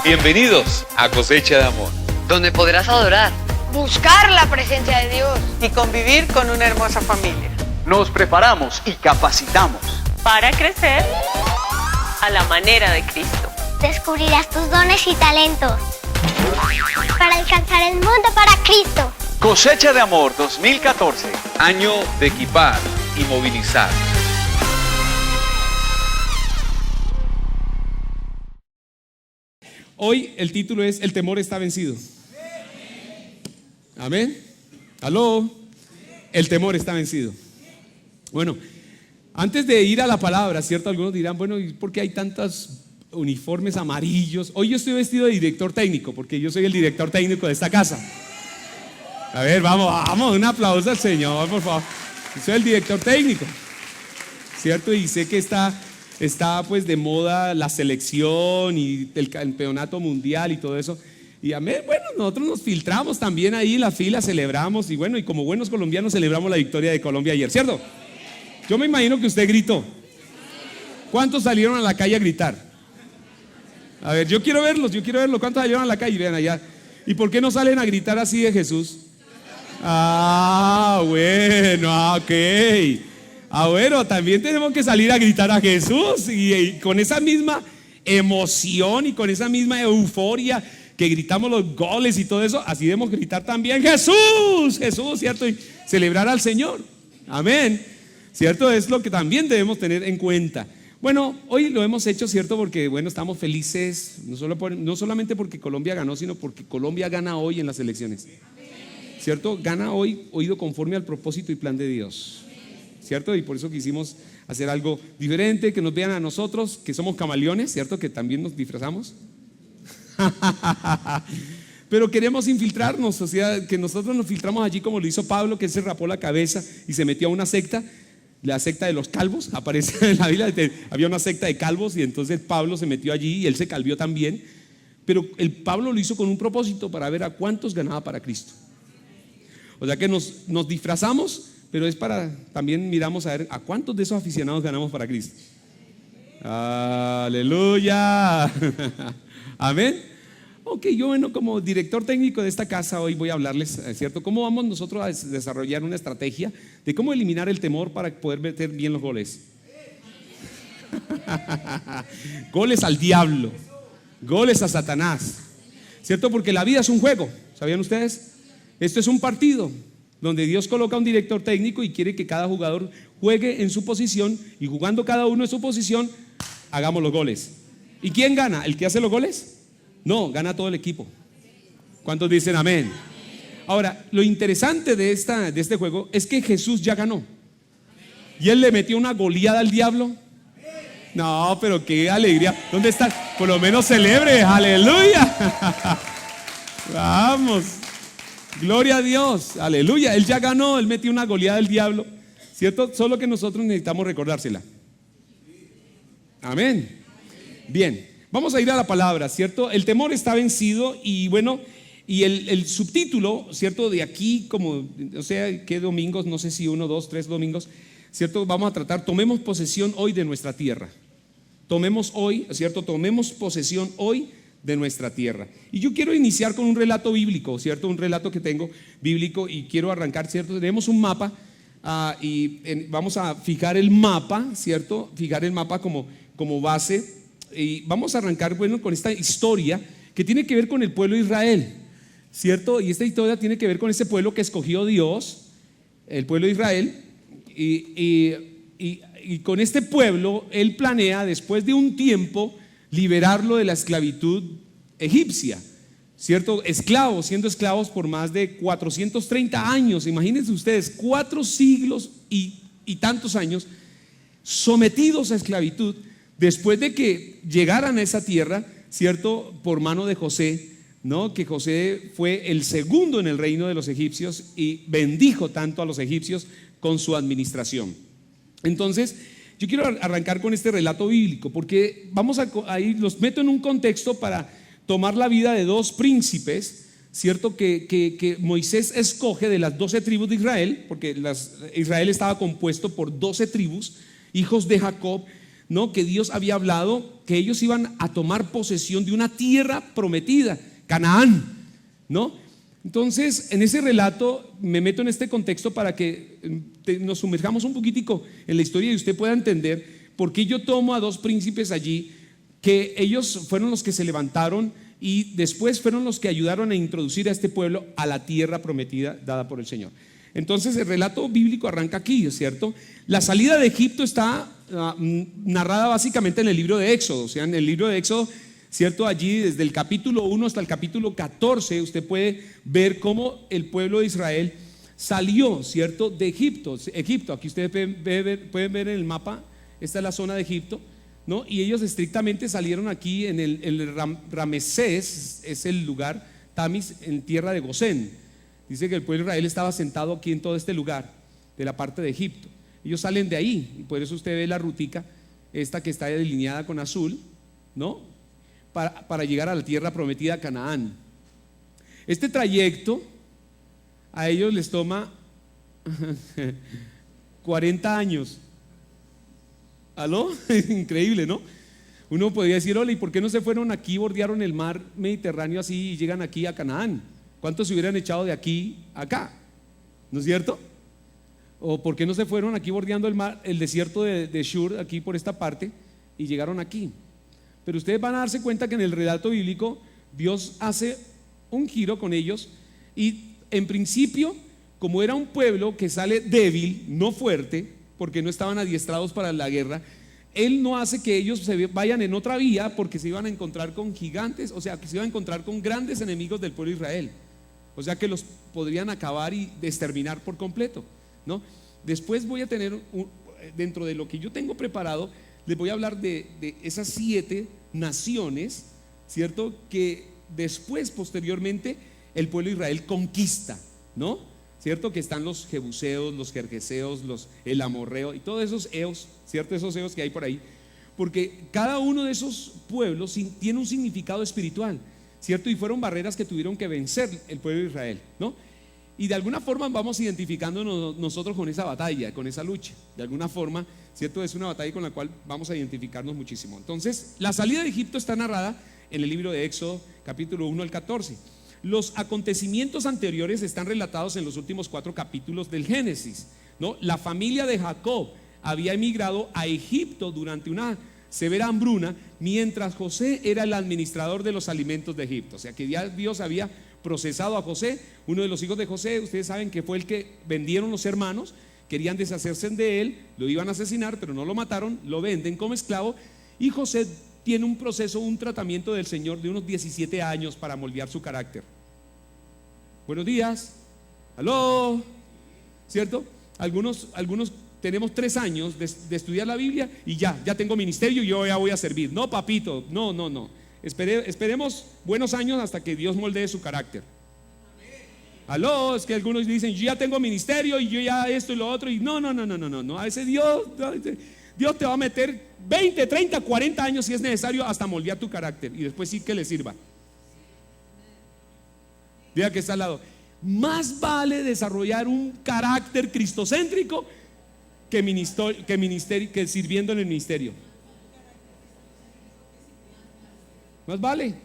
Bienvenidos a Cosecha de Amor, donde podrás adorar, buscar la presencia de Dios y convivir con una hermosa familia. Nos preparamos y capacitamos para crecer a la manera de Cristo. Descubrirás tus dones y talentos para alcanzar el mundo para Cristo. Cosecha de Amor 2014. año de equipar y movilizar. Hoy el título es El temor está vencido. Amén. ¿Aló? El temor está vencido. Bueno, antes de ir a la palabra, ¿cierto? Algunos dirán, bueno, ¿y por qué hay tantos uniformes amarillos? Hoy yo estoy vestido de director técnico, porque yo soy el director técnico de esta casa. A ver, vamos, un aplauso al Señor, por favor. Yo soy el director técnico, ¿cierto? Y sé que está pues de moda la selección y el campeonato mundial y todo eso. Y amén, bueno, nosotros nos filtramos también ahí en la fila, celebramos y bueno, y como buenos colombianos celebramos la victoria de Colombia ayer, ¿cierto? Yo me imagino que usted gritó. ¿Cuántos salieron a la calle a gritar? A ver, yo quiero verlos. ¿Cuántos salieron a la calle? Vean allá. ¿Y por qué no salen a gritar así de Jesús? Bueno, ok. Bueno, también tenemos que salir a gritar a Jesús y con esa misma emoción y con esa misma euforia que gritamos los goles y todo eso, así debemos gritar también Jesús, ¿cierto? Y celebrar al Señor, amén, ¿cierto? Es lo que también debemos tener en cuenta. Bueno, hoy lo hemos hecho, ¿cierto? Porque bueno, estamos felices, no solamente porque Colombia ganó, sino porque Colombia gana hoy en las elecciones, ¿cierto? Gana hoy, oído conforme al propósito y plan de Dios, ¿cierto? Y por eso quisimos hacer algo diferente, que nos vean a nosotros, que somos camaleones, ¿cierto? Que también nos disfrazamos. Pero queremos infiltrarnos, o sea, que nosotros nos filtramos allí como lo hizo Pablo, que se rapó la cabeza y se metió a una secta, la secta de los calvos. Aparece en la Biblia, había una secta de calvos y entonces Pablo se metió allí y él se calvió también. Pero Pablo lo hizo con un propósito, para ver a cuántos ganaba para Cristo. O sea que nos disfrazamos, pero es para, también miramos a ver a cuántos de esos aficionados ganamos para Cristo. Aleluya. Amén. Ok, yo bueno, como director técnico de esta casa hoy voy a hablarles, ¿cierto? Cómo vamos nosotros a desarrollar una estrategia de cómo eliminar el temor para poder meter bien los goles. Goles al diablo, goles a Satanás, ¿cierto? Porque la vida es un juego, ¿sabían ustedes? Esto es un partido donde Dios coloca un director técnico y quiere que cada jugador juegue en su posición, y jugando cada uno en su posición hagamos los goles. ¿Y quién gana? ¿El que hace los goles? No, gana todo el equipo. ¿Cuántos dicen amén? Ahora, lo interesante de este juego es que Jesús ya ganó. Y él le metió una goleada al diablo. No, pero qué alegría. ¿Dónde está? Por lo menos celebre, aleluya. Vamos, gloria a Dios, aleluya. Él ya ganó, él metió una goleada al diablo, ¿cierto? Solo que nosotros necesitamos recordársela. Amén. Bien. Vamos a ir a la palabra, ¿cierto? El temor está vencido. Y bueno, y el subtítulo, ¿cierto? De aquí, como, o sea, ¿qué domingos? No sé si 1, 2, 3 domingos, ¿cierto? Vamos a tratar, tomemos posesión hoy de nuestra tierra. Tomemos hoy, ¿cierto? Tomemos posesión hoy de nuestra tierra. Y yo quiero iniciar con un relato bíblico, ¿cierto? Un relato que tengo bíblico y quiero arrancar, ¿cierto? Tenemos un mapa vamos a fijar el mapa, ¿cierto? Fijar el mapa como base. Y vamos a arrancar, bueno, con esta historia que tiene que ver con el pueblo de Israel, ¿cierto? Y esta historia tiene que ver con ese pueblo que escogió Dios, el pueblo de Israel. Y con este pueblo él planea, después de un tiempo, liberarlo de la esclavitud egipcia, ¿cierto? Esclavos, siendo esclavos por más de 430 años. Imagínense ustedes, 4 siglos y tantos años sometidos a esclavitud. Después de que llegaran a esa tierra, ¿cierto? Por mano de José, ¿no? Que José fue el segundo en el reino de los egipcios y bendijo tanto a los egipcios con su administración. Entonces, yo quiero arrancar con este relato bíblico, porque vamos a ir, los meto en un contexto para tomar la vida de 2 príncipes, ¿cierto? Que Moisés escoge de las 12 tribus de Israel, porque Israel estaba compuesto por 12 tribus, hijos de Jacob, ¿no? Que Dios había hablado que ellos iban a tomar posesión de una tierra prometida, Canaán, ¿no? Entonces, en ese relato me meto en este contexto para que nos sumerjamos un poquitico en la historia y usted pueda entender por qué yo tomo a dos príncipes allí, que ellos fueron los que se levantaron y después fueron los que ayudaron a introducir a este pueblo a la tierra prometida dada por el Señor. Entonces el relato bíblico arranca aquí, ¿cierto? La salida de Egipto está narrada básicamente en el libro de Éxodo. O sea, en el libro de Éxodo, ¿cierto? Allí desde el capítulo 1 hasta el capítulo 14 usted puede ver cómo el pueblo de Israel salió, ¿cierto? De Egipto. Aquí ustedes pueden ver en el mapa, esta es la zona de Egipto, ¿no? Y ellos estrictamente salieron aquí en el Ramesés, es el lugar, Tamis, en tierra de Gosén. Dice que el pueblo de Israel estaba sentado aquí en todo este lugar de la parte de Egipto. Ellos salen de ahí y por eso usted ve la rutica, esta que está delineada con azul, ¿no? Para llegar a la tierra prometida, Canaán. Este trayecto a ellos les toma 40 años. ¿Aló? Increíble, ¿no? Uno podría decir, hola, ¿y por qué no se fueron aquí, bordearon el mar Mediterráneo así y llegan aquí a Canaán? ¿Cuántos se hubieran echado de aquí a acá? ¿No es cierto? ¿O por qué no se fueron aquí bordeando el mar, el desierto de Shur, aquí por esta parte, y llegaron aquí? Pero ustedes van a darse cuenta que en el relato bíblico Dios hace un giro con ellos y en principio, como era un pueblo que sale débil, no fuerte, porque no estaban adiestrados para la guerra, Él no hace que ellos se vayan en otra vía porque se iban a encontrar con gigantes, o sea, que se iban a encontrar con grandes enemigos del pueblo de Israel. O sea que los podrían acabar y exterminar por completo, ¿no? Después voy a tener, dentro de lo que yo tengo preparado, les voy a hablar de esas 7 naciones, ¿cierto? Que después, posteriormente, el pueblo de Israel conquista, ¿no? ¿Cierto? Que están los jebuseos, los gergeseos, el amorreo y todos esos eos, ¿cierto? Esos eos que hay por ahí. Porque cada uno de esos pueblos tiene un significado espiritual, ¿cierto? Y fueron barreras que tuvieron que vencer el pueblo de Israel, ¿no? Y de alguna forma vamos identificándonos nosotros con esa batalla, con esa lucha. De alguna forma, ¿cierto? Es una batalla con la cual vamos a identificarnos muchísimo. Entonces, la salida de Egipto está narrada en el libro de Éxodo, capítulo 1 al 14. Los acontecimientos anteriores están relatados en los últimos 4 capítulos del Génesis, ¿no? La familia de Jacob había emigrado a Egipto durante una severa hambruna, mientras José era el administrador de los alimentos de Egipto. O sea que ya Dios había procesado a José, uno de los hijos de José. Ustedes saben que fue el que vendieron los hermanos, querían deshacerse de él, lo iban a asesinar, pero no lo mataron, lo venden como esclavo. Y José tiene un proceso, un tratamiento del Señor de unos 17 años para moldear su carácter. Buenos días, aló, ¿cierto? Algunos tenemos 3 años de estudiar la Biblia y ya tengo ministerio y yo ya voy a servir. No, papito, no. Esperemos buenos años hasta que Dios moldee su carácter. Aló, es que algunos dicen, yo ya tengo ministerio y yo ya esto y lo otro. Y no, a ese Dios te va a meter 20, 30, 40 años si es necesario hasta moldear tu carácter y después sí que le sirva. Diga que está al lado. Más vale desarrollar un carácter cristocéntrico que sirviendo en el ministerio. Más vale.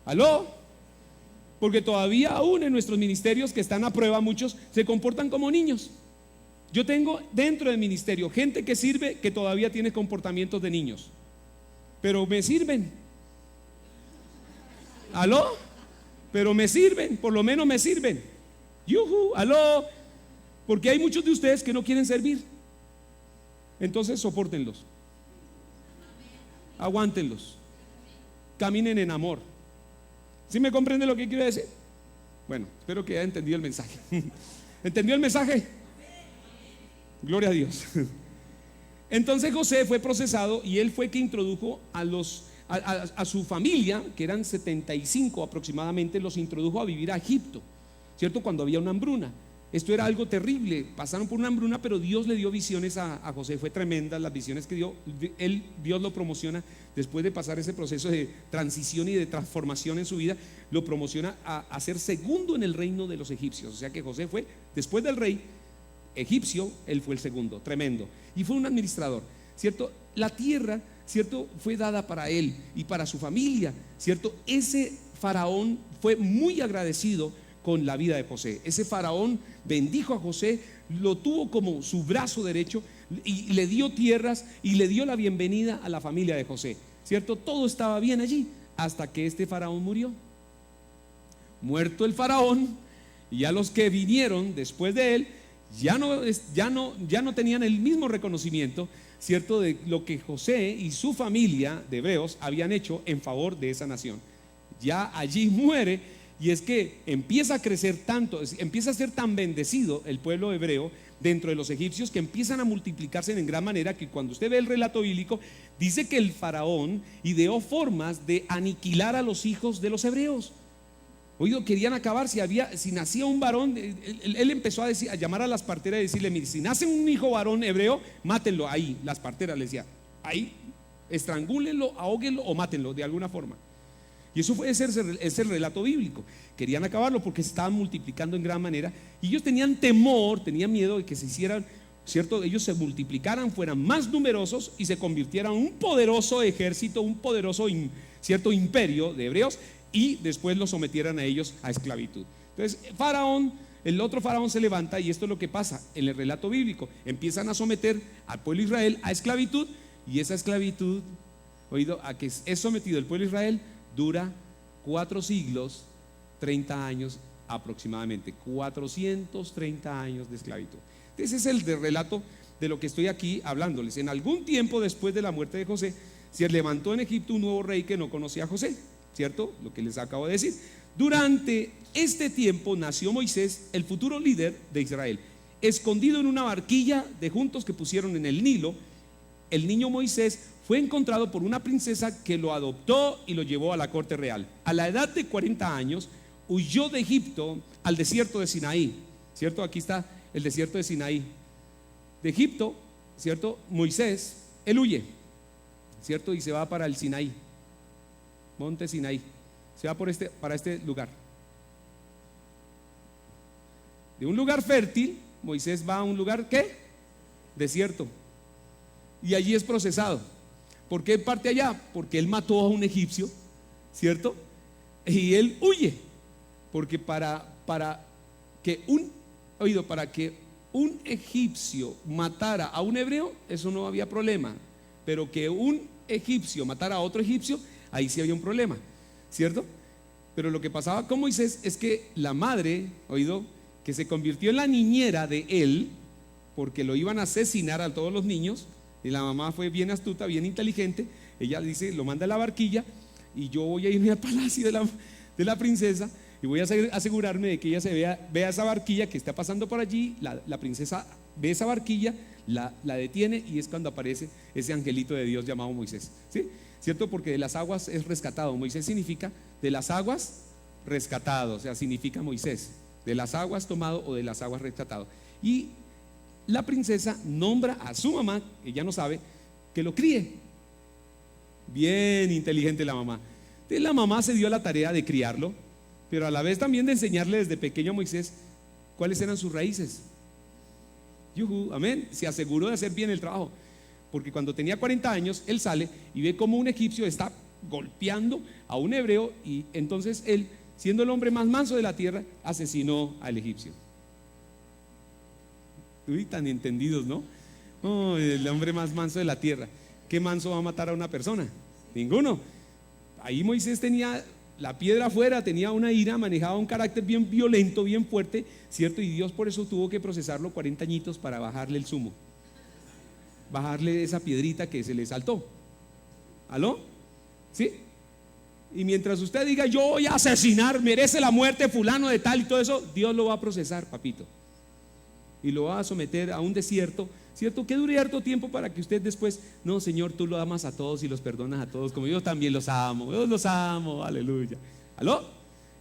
¿Aló? Porque todavía aún en nuestros ministerios que están a prueba, muchos se comportan como niños. Yo tengo dentro del ministerio gente que sirve que todavía tiene comportamientos de niños, pero me sirven. ¿Aló? Pero me sirven, por lo menos me sirven. Yuhu, aló. Porque hay muchos de ustedes que no quieren servir. Entonces sopórtenlos, aguántenlos, caminen en amor. ¿Sí me comprende lo que quiero decir? Bueno, espero que haya entendido el mensaje. ¿Entendió el mensaje? Gloria a Dios. Entonces José fue procesado y él fue que introdujo a su familia, que eran 75 aproximadamente, los introdujo a vivir a Egipto, ¿cierto? Cuando había una hambruna. Esto era algo terrible, pasaron por una hambruna, pero Dios le dio visiones a José, fue tremenda las visiones que dio. Dios lo promociona después de pasar ese proceso de transición y de transformación en su vida, lo promociona a ser segundo en el reino de los egipcios. O sea que José fue, después del rey egipcio, él fue el segundo, tremendo, y fue un administrador. ¿cierto? La tierra, ¿cierto? Fue dada para él y para su familia, ¿cierto? Ese faraón fue muy agradecido con la vida de José. Ese faraón bendijo a José, lo tuvo como su brazo derecho y le dio tierras y le dio la bienvenida a la familia de José, ¿cierto? Todo estaba bien allí hasta que este faraón murió. Muerto el faraón, y ya los que vinieron después de él ya no tenían el mismo reconocimiento, ¿cierto?, de lo que José y su familia de hebreos habían hecho en favor de esa nación. Ya allí muere, y es que empieza a crecer tanto, empieza a ser tan bendecido el pueblo hebreo dentro de los egipcios, que empiezan a multiplicarse en gran manera, que cuando usted ve el relato bíblico, dice que el faraón ideó formas de aniquilar a los hijos de los hebreos. Oído, querían acabar, si nacía un varón, él empezó a llamar a las parteras y decirle: mire, si nace un hijo varón hebreo, mátenlo ahí. Las parteras le decían: ahí, estrangúlenlo, ahóguenlo o mátenlo de alguna forma. Y eso fue ese relato bíblico. Querían acabarlo porque se estaban multiplicando en gran manera, y ellos tenían temor, tenían miedo de que se hicieran, ¿cierto?, ellos se multiplicaran, fueran más numerosos y se convirtieran en un poderoso ejército, un poderoso cierto imperio de hebreos, y después los sometieran a ellos a esclavitud. Entonces el otro faraón se levanta, y esto es lo que pasa en el relato bíblico. Empiezan a someter al pueblo de Israel a esclavitud, y esa esclavitud, oído, a que es sometido el pueblo de Israel, dura 4 siglos, 30 años aproximadamente, 430 años de esclavitud. Ese es el relato de lo que estoy aquí hablándoles. En algún tiempo después de la muerte de José, se levantó en Egipto un nuevo rey que no conocía a José, ¿cierto? Lo que les acabo de decir. Durante este tiempo nació Moisés, el futuro líder de Israel, escondido en una barquilla de juncos que pusieron en el Nilo. El niño Moisés fue encontrado por una princesa que lo adoptó y lo llevó a la corte real. A la edad de 40 años huyó de Egipto al desierto de Sinaí, ¿cierto? Aquí está el desierto de Sinaí. De Egipto, ¿cierto?, Moisés, él huye, ¿cierto?, y se va para el Sinaí, monte Sinaí. Se va para este lugar. De un lugar fértil, Moisés va a un lugar, ¿qué? Desierto. Y allí es procesado. ¿Por qué parte allá? Porque él mató a un egipcio, ¿cierto? Y él huye. Porque para que un egipcio matara a un hebreo, eso no había problema. Pero que un egipcio matara a otro egipcio, ahí sí había un problema, ¿cierto? Pero lo que pasaba con Moisés es que la madre, oído, que se convirtió en la niñera de él, porque lo iban a asesinar a todos los niños, y la mamá fue bien astuta, bien inteligente. Ella dice: lo manda a la barquilla, y yo voy a irme al palacio de la princesa, y voy a asegurarme de que ella vea esa barquilla que está pasando por allí. La princesa ve esa barquilla, la detiene, y es cuando aparece ese angelito de Dios llamado Moisés, ¿sí? ¿Cierto? Porque de las aguas es rescatado. Moisés significa de las aguas rescatado, o sea, significa Moisés, de las aguas tomado o de las aguas rescatado. Y la princesa nombra a su mamá, que ya no sabe, que lo críe. Bien inteligente la mamá. Entonces la mamá se dio la tarea de criarlo, pero a la vez también de enseñarle desde pequeño a Moisés cuáles eran sus raíces. Amén. Se aseguró de hacer bien el trabajo, porque cuando tenía 40 años, él sale y ve como un egipcio está golpeando a un hebreo, y entonces él, siendo el hombre más manso de la tierra, asesinó al egipcio. Uy, tan entendidos, ¿no? Oh, el hombre más manso de la tierra. ¿Qué manso va a matar a una persona? Ninguno. Ahí Moisés tenía la piedra afuera, tenía una ira, manejaba un carácter bien violento, bien fuerte, ¿cierto? Y Dios por eso tuvo que procesarlo 40 añitos para bajarle el zumo, bajarle esa piedrita que se le saltó. ¿Aló? ¿Sí? Y mientras usted diga: yo voy a asesinar, merece la muerte fulano de tal y todo eso, Dios lo va a procesar, papito, y lo va a someter a un desierto, ¿cierto? Que dure harto tiempo para que usted después: no, Señor, tú lo amas a todos y los perdonas a todos, como yo también los amo, aleluya. ¿Aló?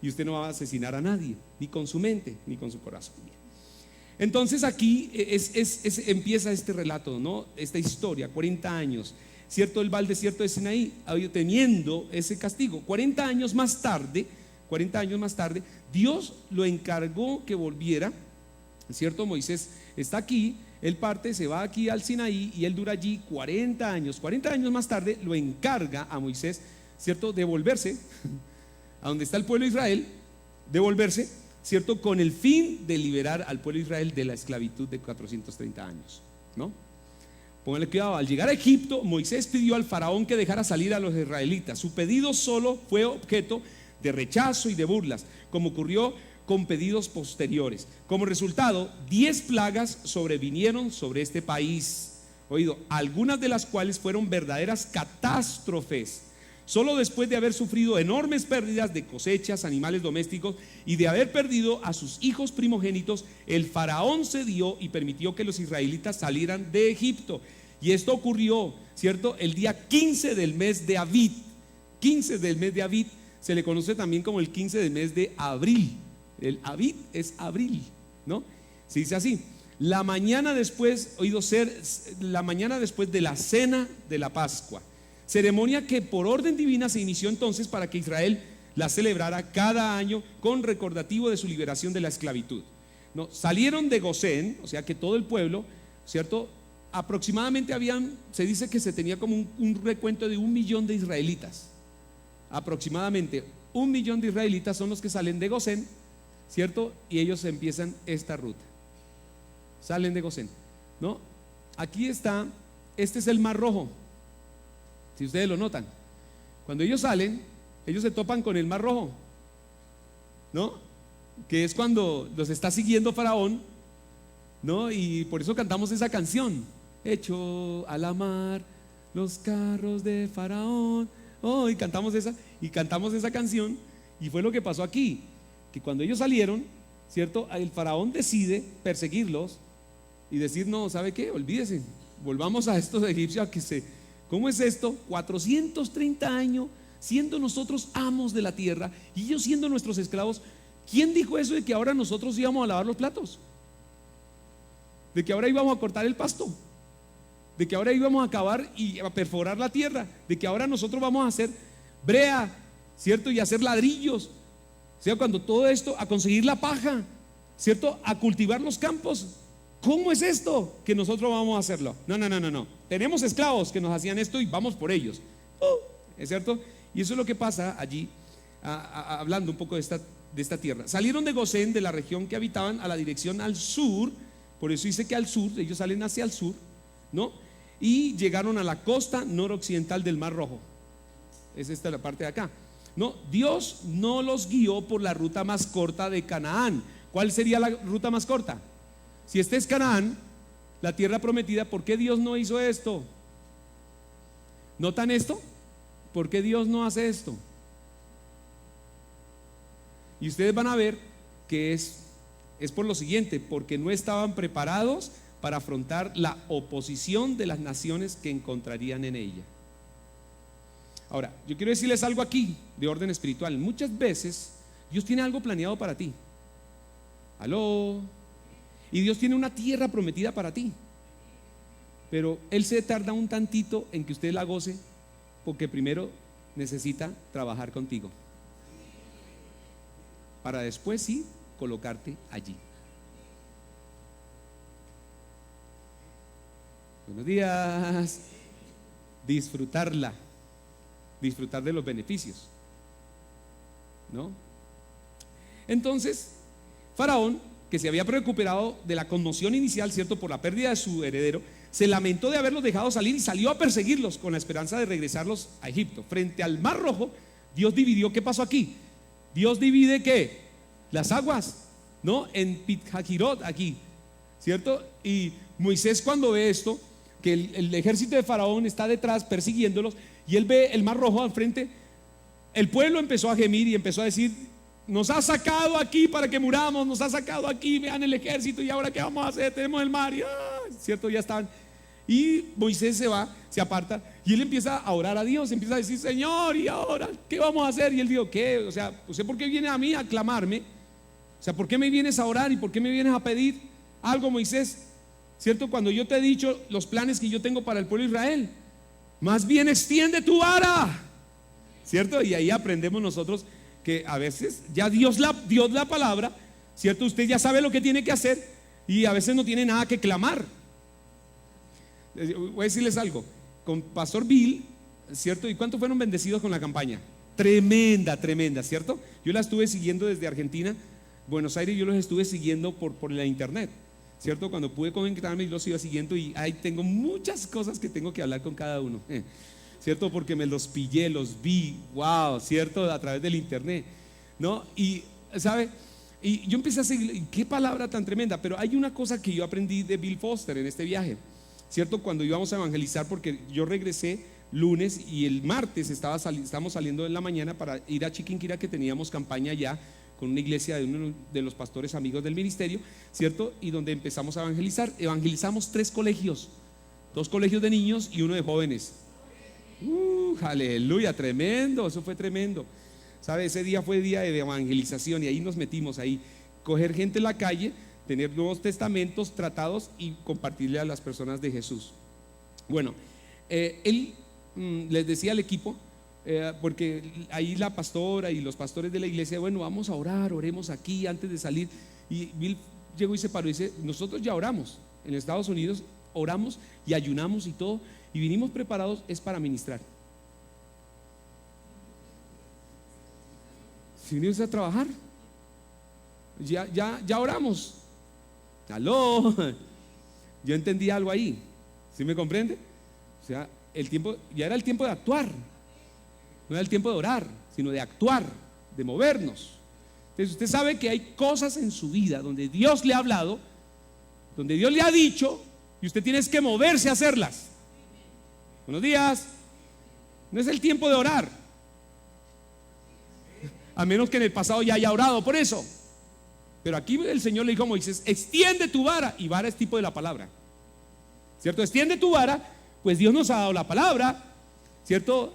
Y usted no va a asesinar a nadie, ni con su mente, ni con su corazón. Entonces aquí empieza este relato, ¿no? Esta historia, 40 años, ¿cierto? Él va al desierto de Sinaí teniendo ese castigo. 40 años más tarde, Dios lo encargó que volviera, ¿cierto? Moisés está aquí, él parte, se va aquí al Sinaí y él dura allí 40 años. 40 años más tarde lo encarga a Moisés, ¿cierto?, de volverse a donde está el pueblo de Israel, de volverse, ¿cierto?, con el fin de liberar al pueblo de Israel de la esclavitud de 430 años, ¿no? Pónganle cuidado, al llegar a Egipto, Moisés pidió al faraón que dejara salir a los israelitas. Su pedido solo fue objeto de rechazo y de burlas, como ocurrió con pedidos posteriores. Como resultado, 10 plagas sobrevinieron sobre este país, oído, algunas de las cuales fueron verdaderas catástrofes. Solo después de haber sufrido enormes pérdidas de cosechas, animales domésticos y de haber perdido a sus hijos primogénitos, el faraón cedió y permitió que los israelitas salieran de Egipto. Y esto ocurrió, ¿cierto?, el día 15 del mes de Abib. 15 del mes de Abib se le conoce también como el 15 del mes de abril. El Abib es abril, ¿no? Se dice así: la mañana después, la mañana después de la cena de la Pascua, ceremonia que por orden divina se inició entonces para que Israel la celebrara cada año con recordativo de su liberación de la esclavitud. No, salieron de Gosén, o sea que todo el pueblo, ¿cierto? Aproximadamente se dice que se tenía como un recuento de 1 millón de israelitas. Aproximadamente 1 millón de israelitas son los que salen de Gosén, ¿cierto? Y ellos empiezan esta ruta. Salen de Gosén, ¿no? Aquí está, este es el Mar Rojo. Si ustedes lo notan, cuando ellos salen, ellos se topan con el Mar Rojo, ¿no? Que es cuando los está siguiendo Faraón, ¿no? Y por eso cantamos esa canción: echó a la mar los carros de Faraón. Oh, y cantamos esa canción. Y fue lo que pasó aquí, que cuando ellos salieron, ¿cierto?, el Faraón decide perseguirlos y decir: no, ¿sabe qué? Olvídese, volvamos a estos egipcios a que se... ¿Cómo es esto? 430 años siendo nosotros amos de la tierra y ellos siendo nuestros esclavos. ¿Quién dijo eso de que ahora nosotros íbamos a lavar los platos? De que ahora íbamos a cortar el pasto, de que ahora íbamos a cavar y a perforar la tierra, de que ahora nosotros vamos a hacer brea, ¿cierto?, y hacer ladrillos, o sea, cuando todo esto, a conseguir la paja, ¿cierto?, a cultivar los campos. ¿Cómo es esto que nosotros vamos a hacerlo? No. Tenemos esclavos que nos hacían esto y vamos por ellos. ¿Es cierto? Y eso es lo que pasa allí, hablando un poco de esta tierra. Salieron de Gosén, de la región que habitaban, a la dirección al sur. Por eso dice que al sur, ellos salen hacia el sur, ¿no? Y llegaron a la costa noroccidental del Mar Rojo. Es esta la parte de acá. No, Dios no los guió por la ruta más corta de Canaán. ¿Cuál sería la ruta más corta? Si este es Canaán, la tierra prometida, ¿por qué Dios no hizo esto? ¿Notan esto? ¿Por qué Dios no hace esto? Y ustedes van a ver que es por lo siguiente: porque no estaban preparados para afrontar la oposición de las naciones que encontrarían en ella. Ahora, yo quiero decirles algo aquí de orden espiritual. Muchas veces Dios tiene algo planeado para ti. ¿Aló? Y Dios tiene una tierra prometida para ti, pero Él se tarda un tantito en que usted la goce, porque primero necesita trabajar contigo para después sí colocarte allí. Buenos días. Disfrutarla, disfrutar de los beneficios, ¿no? Entonces, Faraón, que se había preocupado de la conmoción inicial, ¿cierto?, por la pérdida de su heredero, se lamentó de haberlos dejado salir y salió a perseguirlos con la esperanza de regresarlos a Egipto. Frente al Mar Rojo, Dios dividió. ¿Qué pasó aquí? Dios divide ¿qué? Las aguas, ¿no? En Pithahirot aquí, ¿cierto? Y Moisés, cuando ve esto, que el ejército de Faraón está detrás persiguiéndolos, y él ve el Mar Rojo al frente, el pueblo empezó a gemir y empezó a decir: nos ha sacado aquí para que muramos, nos ha sacado aquí, vean el ejército, y ahora qué vamos a hacer, tenemos el mar, y, ¿cierto? Ya estaban. Y Moisés se va, se aparta, y él empieza a orar a Dios, empieza a decir: Señor, ¿y ahora qué vamos a hacer? Y él dijo: ¿qué? O sea, ¿usted por qué viene a mí a clamarme? O sea, ¿por qué me vienes a orar y por qué me vienes a pedir algo, Moisés? ¿Cierto? Cuando yo te he dicho los planes que yo tengo para el pueblo de Israel, más bien extiende tu vara, ¿cierto? Y ahí aprendemos nosotros que a veces ya Dios la palabra, ¿cierto? Usted ya sabe lo que tiene que hacer, y a veces no tiene nada que clamar. Voy a decirles algo, con Pastor Bill, ¿cierto? ¿Y cuántos fueron bendecidos con la campaña? Tremenda, tremenda, ¿cierto? Yo la estuve siguiendo desde Argentina, Buenos Aires, yo los estuve siguiendo por la internet, ¿cierto? Cuando pude conectarme, yo los iba siguiendo y ahí tengo muchas cosas que tengo que hablar con cada uno, ¿cierto? Porque me los pillé, los vi, wow, ¿cierto? A través del internet, ¿no? Y, ¿sabe? Y yo empecé a seguir, qué palabra tan tremenda, pero hay una cosa que yo aprendí de Bill Foster en este viaje, ¿cierto? Cuando íbamos a evangelizar, porque yo regresé lunes y el martes estábamos saliendo en la mañana para ir a Chiquinquirá, que teníamos campaña ya con una iglesia de uno de los pastores amigos del ministerio, ¿cierto? Y donde empezamos a evangelizar. Evangelizamos 3 colegios, 2 colegios de niños y 1 de jóvenes. Aleluya, tremendo, eso fue tremendo. ¿Sabe? Ese día fue día de evangelización y ahí nos metimos ahí, coger gente en la calle, tener nuevos testamentos, tratados y compartirle a las personas de Jesús. Bueno, él les decía al equipo, porque ahí la pastora y los pastores de la iglesia, bueno, vamos a orar, oremos aquí antes de salir. Y Bill llegó y se paró y dice, nosotros ya oramos en Estados Unidos, oramos y ayunamos y todo, y vinimos preparados, es para ministrar. Si vinimos a trabajar, ya oramos. Aló, yo entendí algo ahí, ¿sí me comprende? O sea, el tiempo, ya era el tiempo de actuar, no era el tiempo de orar, sino de actuar, de movernos. Entonces usted sabe que hay cosas en su vida donde Dios le ha hablado, donde Dios le ha dicho, y usted tiene que moverse a hacerlas. Buenos días. No es el tiempo de orar, a menos que en el pasado ya haya orado por eso. Pero aquí el Señor le dijo a Moisés, extiende tu vara, y vara es tipo de la palabra, ¿cierto? Extiende tu vara, pues Dios nos ha dado la palabra, ¿cierto?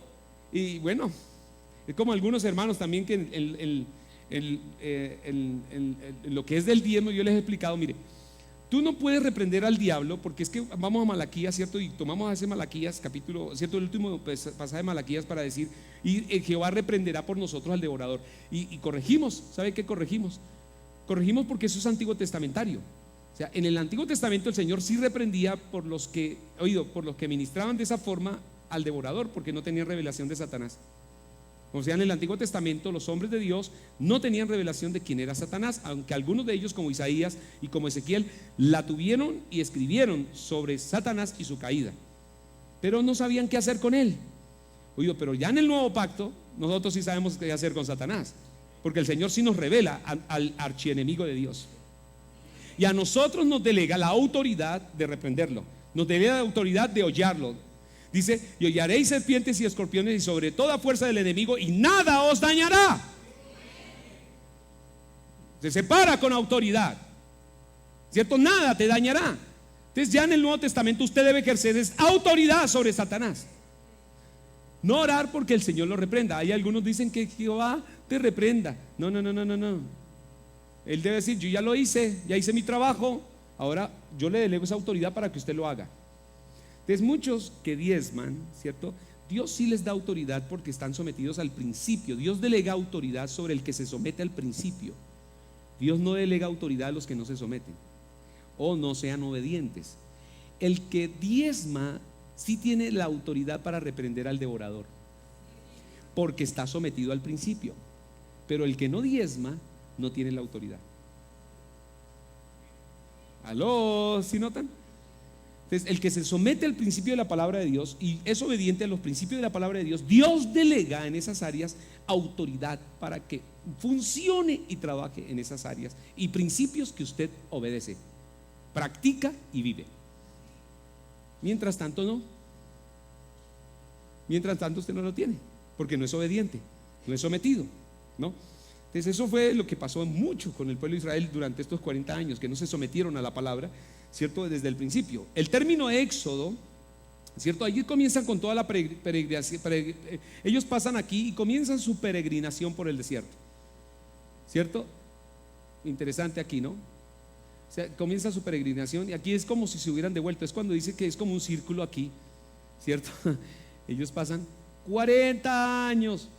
Y bueno, es como algunos hermanos también que en lo que es del diezmo yo les he explicado, mire, tú no puedes reprender al diablo, porque es que vamos a Malaquías, ¿cierto? Y tomamos a ese Malaquías capítulo, ¿cierto? El último pasaje de Malaquías para decir, y Jehová reprenderá por nosotros al devorador. Y corregimos, ¿sabe qué corregimos? Corregimos porque eso es antiguo testamentario. O sea, en el Antiguo Testamento el Señor sí reprendía por los que ministraban de esa forma al devorador, porque no tenían revelación de Satanás. O sea, en el Antiguo Testamento los hombres de Dios no tenían revelación de quién era Satanás, aunque algunos de ellos, como Isaías y como Ezequiel, la tuvieron y escribieron sobre Satanás y su caída, pero no sabían qué hacer con él. Oído, pero ya en el Nuevo Pacto nosotros sí sabemos qué hacer con Satanás, porque el Señor sí nos revela al archienemigo de Dios, y a nosotros nos delega la autoridad de reprenderlo, nos delega la autoridad de hollarlo. Dice, y hollaréis serpientes y escorpiones y sobre toda fuerza del enemigo, y nada os dañará. Se separa con autoridad, ¿cierto? Nada te dañará. Entonces ya en el Nuevo Testamento usted debe ejercer autoridad sobre Satanás. No orar porque el Señor lo reprenda. Hay algunos dicen que Jehová te reprenda. No. Él debe decir, yo ya lo hice, ya hice mi trabajo, ahora yo le delego esa autoridad para que usted lo haga. Entonces muchos que diezman, ¿cierto? Dios sí les da autoridad porque están sometidos al principio. Dios delega autoridad sobre el que se somete al principio. Dios no delega autoridad a los que no se someten o no sean obedientes. El que diezma sí tiene la autoridad para reprender al devorador, porque está sometido al principio. Pero el que no diezma no tiene la autoridad. ¿Aló? ¿Sí notan? Entonces, el que se somete al principio de la palabra de Dios y es obediente a los principios de la palabra de Dios, Dios delega en esas áreas autoridad para que funcione y trabaje en esas áreas y principios que usted obedece, practica y vive. Mientras tanto no. Mientras tanto usted no lo tiene, porque no es obediente, no es sometido, ¿no? Entonces eso fue lo que pasó mucho con el pueblo de Israel durante estos 40 años, que no se sometieron a la palabra, ¿cierto? Desde el principio. El término éxodo, ¿cierto? Allí comienzan con toda la peregrinación. Ellos pasan aquí y comienzan su peregrinación por el desierto, ¿cierto? Interesante aquí, ¿no? O sea, comienza su peregrinación y aquí es como si se hubieran devuelto. Es cuando dice que es como un círculo aquí, ¿cierto? Ellos pasan 40 años,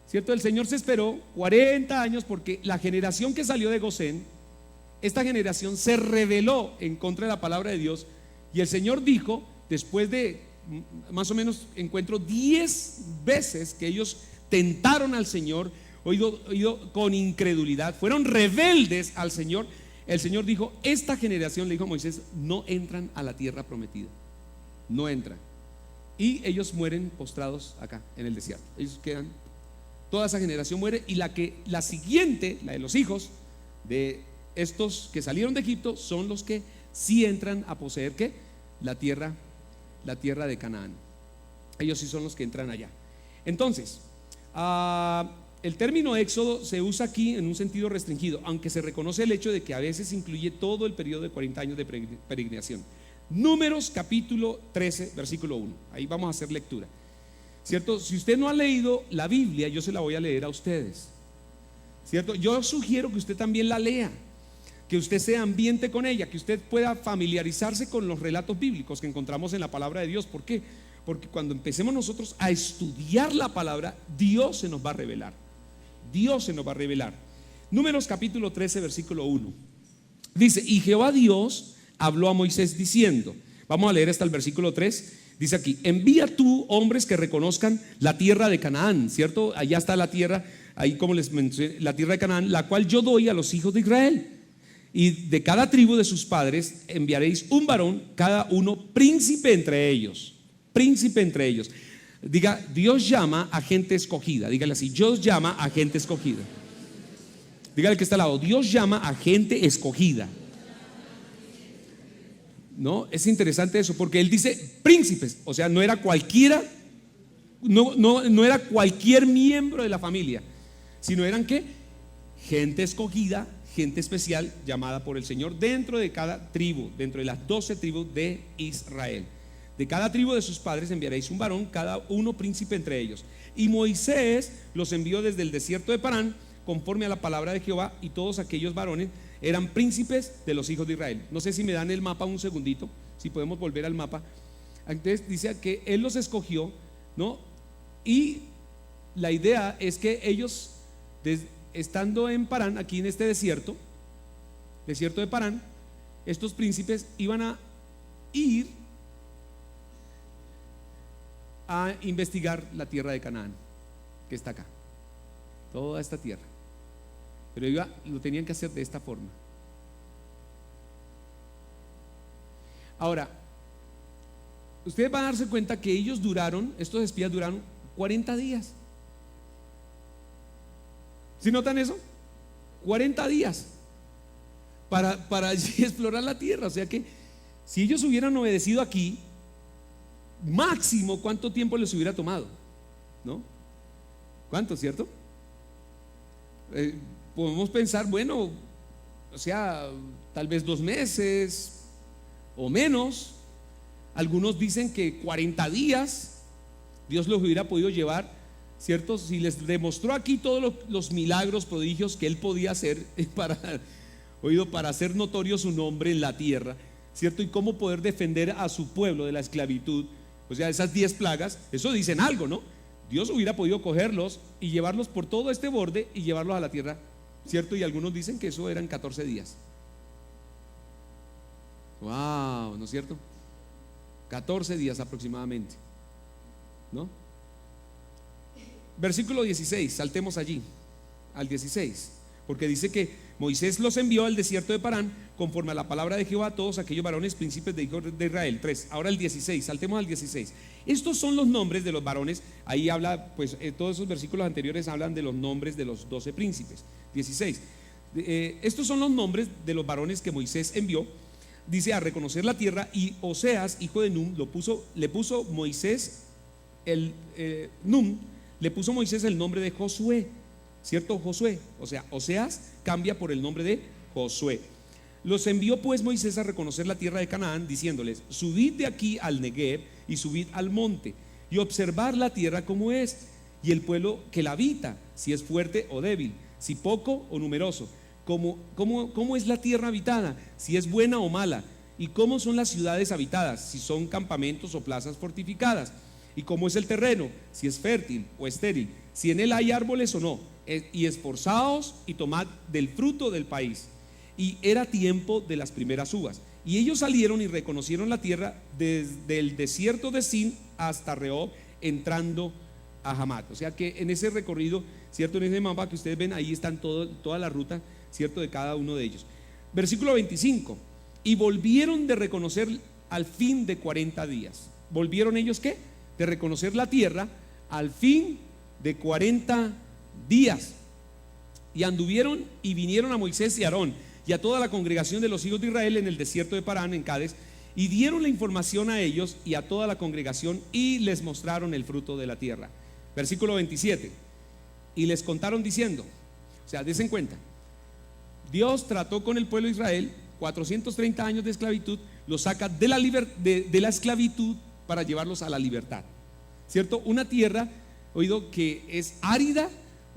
¿cierto? El Señor se esperó 40 años porque la generación que salió de Gosén esta generación se rebeló en contra de la palabra de Dios, y el Señor dijo, después de más o menos encuentro 10 veces que ellos tentaron al Señor, oído con incredulidad, fueron rebeldes al Señor, el Señor dijo, esta generación, le dijo a Moisés, no entran a la tierra prometida, no entran, y ellos mueren postrados acá en el desierto. Ellos quedan, toda esa generación muere, y la siguiente, la de los hijos de estos que salieron de Egipto, son los que sí entran a poseer ¿qué? La tierra de Canaán. Ellos sí son los que entran allá. Entonces, el término éxodo se usa aquí en un sentido restringido, aunque se reconoce el hecho de que a veces incluye todo el periodo de 40 años de peregrinación. Números capítulo 13 versículo 1, ahí vamos a hacer lectura, ¿cierto? Si usted no ha leído la Biblia, yo se la voy a leer a ustedes, ¿cierto? Yo sugiero que usted también la lea, que usted se ambiente con ella, que usted pueda familiarizarse con los relatos bíblicos que encontramos en la palabra de Dios. ¿Por qué? Porque cuando empecemos nosotros a estudiar la palabra, Dios se nos va a revelar. Dios se nos va a revelar. Números capítulo 13 versículo 1 dice: y Jehová Dios habló a Moisés diciendo, vamos a leer hasta el versículo 3, dice aquí: envía tú hombres que reconozcan la tierra de Canaán, ¿cierto? Allá está la tierra, ahí como les mencioné, la tierra de Canaán, la cual yo doy a los hijos de Israel. Y de cada tribu de sus padres enviaréis un varón, cada uno príncipe entre ellos. Príncipe entre ellos. Diga, Dios llama a gente escogida. Dígale así: Dios llama a gente escogida. Dígale que está al lado: Dios llama a gente escogida. No, es interesante eso, porque él dice príncipes, o sea, no era cualquiera, no era cualquier miembro de la familia, sino eran ¿qué? Gente escogida, gente especial llamada por el Señor dentro de cada tribu, dentro de las 12 tribus de Israel. De cada tribu de sus padres enviaréis un varón, cada uno príncipe entre ellos. Y Moisés los envió desde el desierto de Parán, conforme a la palabra de Jehová, y todos aquellos varones eran príncipes de los hijos de Israel. No sé si me dan el mapa un segundito, si podemos volver al mapa. Entonces dice que él los escogió, ¿no? Y la idea es que ellos, estando en Parán, aquí en este desierto de Parán, estos príncipes iban a ir a investigar la tierra de Canaán, que está acá, toda esta tierra. Pero lo tenían que hacer de esta forma. Ahora, ustedes van a darse cuenta que estos espías duraron 40 días. ¿Sí notan eso? 40 días para explorar la tierra. O sea que si ellos hubieran obedecido aquí, máximo, ¿cuánto tiempo les hubiera tomado? ¿No? ¿Cuánto, cierto? Podemos pensar, bueno, o sea, tal vez 2 meses o menos. Algunos dicen que 40 días Dios los hubiera podido llevar, ¿cierto? Si les demostró aquí todos los milagros, prodigios que él podía hacer para hacer notorio su nombre en la tierra, ¿cierto? Y cómo poder defender a su pueblo de la esclavitud. O sea, esas 10 plagas, eso dicen algo, ¿no? Dios hubiera podido cogerlos y llevarlos por todo este borde y llevarlos a la tierra, ¿cierto? Y algunos dicen que eso eran 14 días. Wow, ¿no es cierto? 14 días aproximadamente, ¿no? Versículo 16, saltemos allí al 16, porque dice que Moisés los envió al desierto de Parán, conforme a la palabra de Jehová, todos aquellos varones príncipes de hijos de Israel. 3, ahora el 16, saltemos al 16. Estos son los nombres de los varones. Ahí habla, pues todos esos versículos anteriores hablan de los nombres de los 12 príncipes. 16, estos son los nombres de los varones que Moisés envió, dice, a reconocer la tierra. Y Oseas, hijo de Num, le puso Moisés le puso Moisés el nombre de Josué, ¿cierto? Josué, o sea, Oseas cambia por el nombre de Josué. Los envió pues Moisés a reconocer la tierra de Canaán, diciéndoles: subid de aquí al Negev y subid al monte y observar la tierra como es, y el pueblo que la habita, si es fuerte o débil, si poco o numeroso, cómo es la tierra habitada, si es buena o mala, y cómo son las ciudades habitadas, si son campamentos o plazas fortificadas, y cómo es el terreno, si es fértil o estéril, si en él hay árboles o no, y esforzaos y tomad del fruto del país. y era tiempo de las primeras uvas. Y ellos salieron y reconocieron la tierra desde el desierto de Sin hasta Rehob, entrando a Hamat. O sea que en ese recorrido, ¿cierto? En ese mapa que ustedes ven, ahí están toda la ruta, ¿cierto? De cada uno de ellos. Versículo 25. Y volvieron de reconocer al fin de 40 días. ¿Volvieron ellos qué? De reconocer la tierra al fin de 40 días. Y anduvieron y vinieron a Moisés y Aarón y a toda la congregación de los hijos de Israel en el desierto de Parán, en Cades, y dieron la información a ellos y a toda la congregación y les mostraron el fruto de la tierra. Versículo 27. Y les contaron diciendo, o sea, desen cuenta, Dios trató con el pueblo de Israel, 430 años de esclavitud, los saca de la esclavitud para llevarlos a la libertad, ¿cierto? Una tierra, oído, que es árida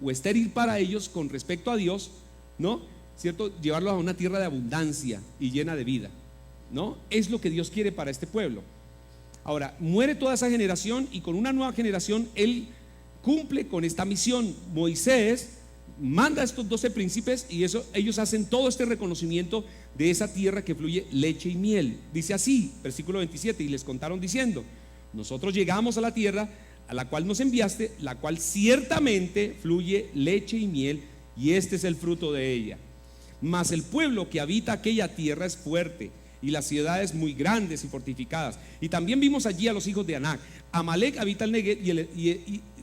o estéril para ellos con respecto a Dios, ¿no? ¿Cierto? Llevarlos a una tierra de abundancia y llena de vida, ¿no? Es lo que Dios quiere para este pueblo. Ahora, muere toda esa generación y con una nueva generación Él cumple con esta misión. Moisés manda a estos 12 príncipes y ellos hacen todo este reconocimiento de esa tierra que fluye leche y miel. Dice así, versículo 27, y les contaron diciendo, nosotros llegamos a la tierra a la cual nos enviaste, la cual ciertamente fluye leche y miel, y este es el fruto de ella. Mas el pueblo que habita aquella tierra es fuerte, y las ciudades muy grandes y fortificadas. Y también vimos allí a los hijos de Anac. Amalek habita el Negev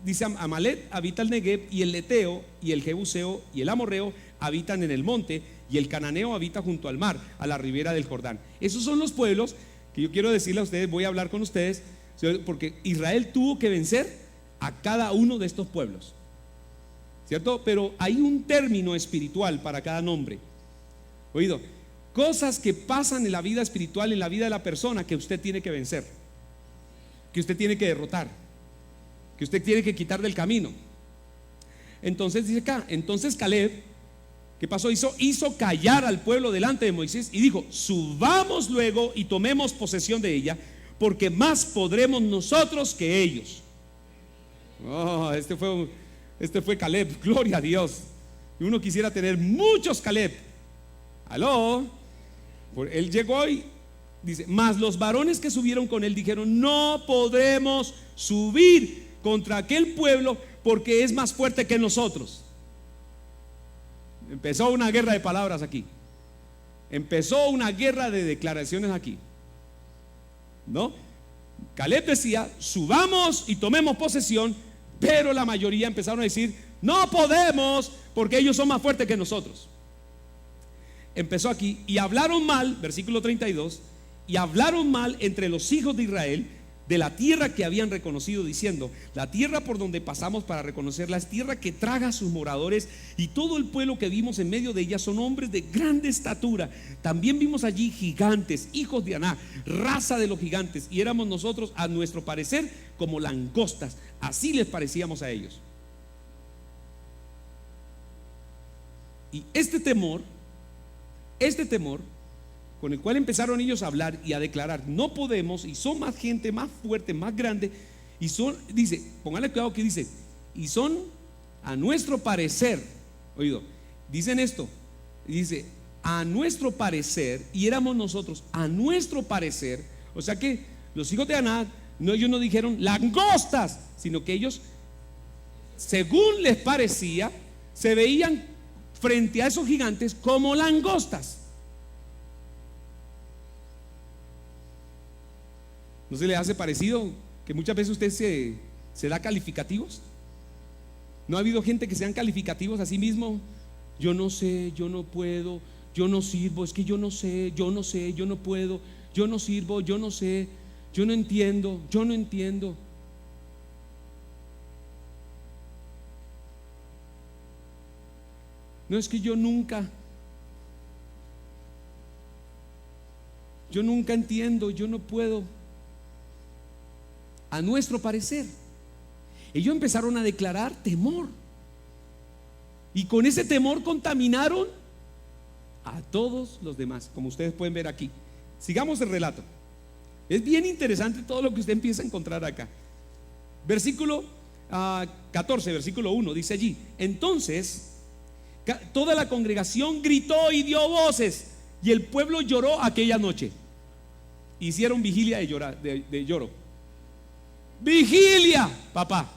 dice Amalek habita el Negev, y el Leteo y el Jebuseo y el Amorreo habitan en el monte, y el Cananeo habita junto al mar, a la ribera del Jordán. Esos son los pueblos que yo quiero decirle a ustedes, voy a hablar con ustedes, porque Israel tuvo que vencer a cada uno de estos pueblos, ¿cierto? Pero hay un término espiritual para cada nombre. Oído, cosas que pasan en la vida espiritual, en la vida de la persona, que usted tiene que vencer, que usted tiene que derrotar, que usted tiene que quitar del camino. Entonces dice acá, entonces Caleb, ¿qué pasó? Hizo callar al pueblo delante de Moisés y dijo, subamos luego y tomemos posesión de ella, porque más podremos nosotros que ellos. Oh, este fue Caleb, gloria a Dios. Y uno quisiera tener muchos Caleb. Aló. Él llegó y dice, mas los varones que subieron con él dijeron, no podremos subir contra aquel pueblo porque es más fuerte que nosotros. Empezó una guerra de palabras aquí. Empezó una guerra de declaraciones aquí, ¿no? Caleb decía, subamos y tomemos posesión, pero la mayoría empezaron a decir, no podemos porque ellos son más fuertes que nosotros. Empezó aquí y hablaron mal, versículo 32, y hablaron mal entre los hijos de Israel de la tierra que habían reconocido, diciendo, la tierra por donde pasamos para reconocerla es tierra que traga a sus moradores, y todo el pueblo que vimos en medio de ella son hombres de grande estatura. También vimos allí gigantes, hijos de Aná, raza de los gigantes, y éramos nosotros a nuestro parecer como langostas, así les parecíamos a ellos. Y este temor con el cual empezaron ellos a hablar y a declarar, no podemos, y son más gente, más fuerte, más grande, y son, dice, póngale cuidado que dice, y son a nuestro parecer, oído, dicen esto, dice, a nuestro parecer, y éramos nosotros, a nuestro parecer, o sea que los hijos de Aná, ellos no dijeron langostas, sino que ellos, según les parecía, se veían frente a esos gigantes como langostas. ¿No se le hace parecido que muchas veces usted se da calificativos? ¿No ha habido gente que sean calificativos a sí mismo? Yo no sé, yo no puedo, yo no sirvo, es que yo no sé, yo no puedo, yo no sirvo, yo no sé, yo no entiendo, yo no entiendo. No, es que yo nunca entiendo, yo no puedo. A nuestro parecer, ellos empezaron a declarar temor, y con ese temor contaminaron a todos los demás, como ustedes pueden ver aquí. Sigamos el relato. Es bien interesante todo lo que usted empieza a encontrar acá. Versículo 14, versículo 1, dice allí, entonces Toda la congregación gritó y dio voces, y el pueblo lloró aquella noche. Hicieron vigilia de lloro. Vigilia, papá.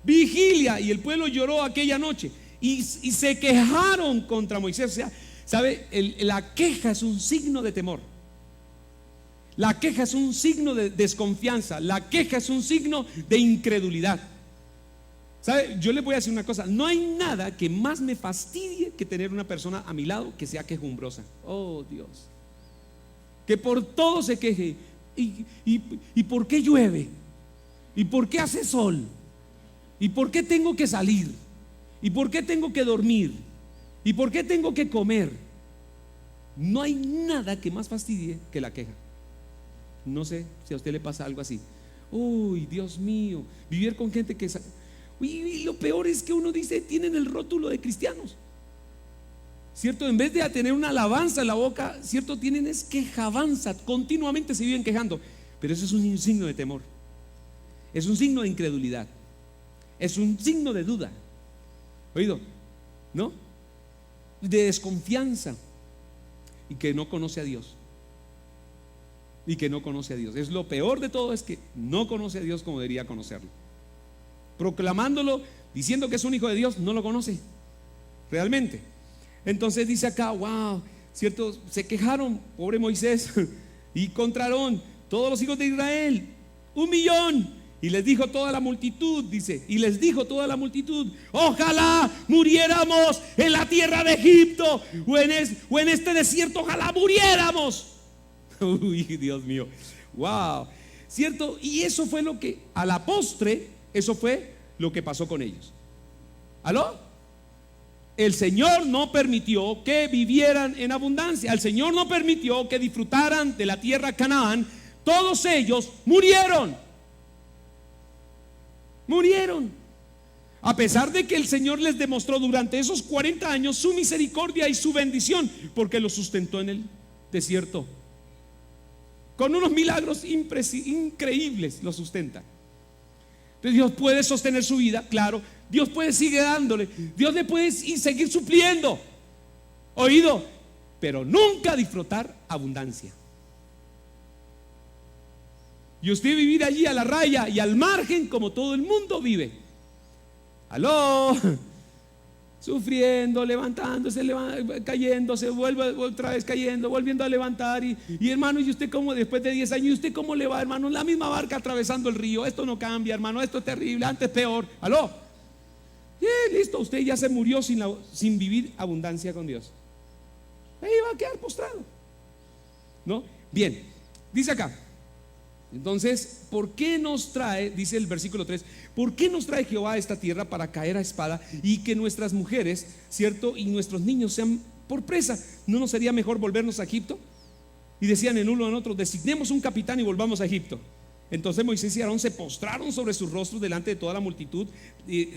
Vigilia, y el pueblo lloró aquella noche. Y se quejaron contra Moisés. O sea, ¿sabe? La queja es un signo de temor. La queja es un signo de desconfianza. La queja es un signo de incredulidad. ¿Sabe? Yo les voy a decir una cosa. No hay nada que más me fastidie que tener una persona a mi lado que sea quejumbrosa. Oh, Dios. Que por todo se queje. ¿Y por qué llueve? ¿Y por qué hace sol? ¿Y por qué tengo que salir? ¿Y por qué tengo que dormir? ¿Y por qué tengo que comer? No hay nada que más fastidie que la queja. No sé si a usted le pasa algo así. Uy, Dios mío, vivir con gente que... Y lo peor es que uno dice, tienen el rótulo de cristianos, ¿cierto? En vez de tener una alabanza en la boca, ¿cierto? Tienen es quejabanza, continuamente se viven quejando. Pero eso es un signo de temor. Es un signo de incredulidad. Es un signo de duda. ¿Oído? ¿No? De desconfianza. Y que no conoce a Dios. Y que no conoce a Dios. Es lo peor de todo, es que no conoce a Dios como debería conocerlo. Proclamándolo, diciendo que es un hijo de Dios, no lo conoce realmente. Entonces dice acá, wow, ¿cierto? Se quejaron, pobre Moisés, y contra Aarón, todos los hijos de Israel, 1,000,000. Y les dijo toda la multitud, dice, y les dijo toda la multitud: ojalá muriéramos en la tierra de Egipto, o en este desierto, ojalá muriéramos. Uy, Dios mío, wow, ¿cierto? Y eso fue lo que, a la postre, eso fue lo que pasó con ellos. ¿Aló? El Señor no permitió que vivieran en abundancia. El Señor no permitió que disfrutaran de la tierra Canaán. Todos ellos murieron. Murieron. A pesar de que el Señor les demostró durante esos 40 años su misericordia y su bendición, porque los sustentó en el desierto. Con unos milagros increíbles los sustenta. Entonces Dios puede sostener su vida, claro. Dios puede seguir dándole. Dios le puede seguir supliendo. Oído, pero nunca disfrutar abundancia. Y usted vivir allí a la raya y al margen como todo el mundo vive. Aló, sufriendo, levantándose, cayéndose, vuelve otra vez cayendo, volviendo a levantar. Y hermano, ¿y usted cómo después de 10 años? ¿Y usted cómo le va, hermano? En la misma barca atravesando el río. Esto no cambia, hermano, esto es terrible, antes peor. Aló, listo, usted ya se murió sin vivir abundancia con Dios. Ahí va a quedar postrado, ¿no? Bien, dice acá. Entonces, ¿por qué nos trae, dice el versículo 3, ¿por qué nos trae Jehová a esta tierra para caer a espada y que nuestras mujeres, cierto, y nuestros niños sean por presa? ¿No nos sería mejor volvernos a Egipto? Y decían en uno en otro: designemos un capitán y volvamos a Egipto. Entonces Moisés y Aarón se postraron sobre sus rostros delante de toda la multitud,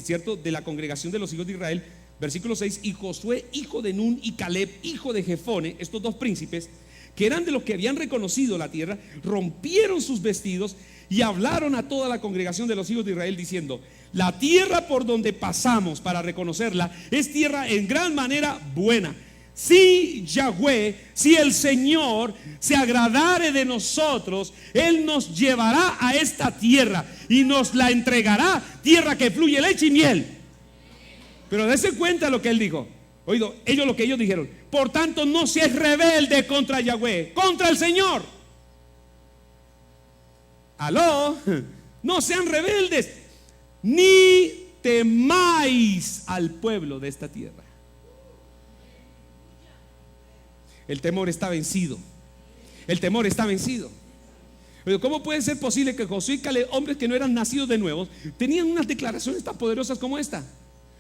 cierto, de la congregación de los hijos de Israel. Versículo 6: y Josué, hijo de Nun, y Caleb, hijo de Jefone, estos dos príncipes, que eran de los que habían reconocido la tierra, rompieron sus vestidos y hablaron a toda la congregación de los hijos de Israel diciendo: la tierra por donde pasamos para reconocerla es tierra en gran manera buena. Si Yahweh, si el Señor se agradare de nosotros, Él nos llevará a esta tierra y nos la entregará, tierra que fluye leche y miel. Pero dése cuenta lo que Él dijo. Oído, lo que ellos dijeron: por tanto, no seas rebelde contra Yahweh, contra el Señor. Aló, no sean rebeldes, ni temáis al pueblo de esta tierra. El temor está vencido. El temor está vencido. Pero ¿cómo puede ser posible que Josué y Caleb, hombres que no eran nacidos de nuevo, tenían unas declaraciones tan poderosas como esta?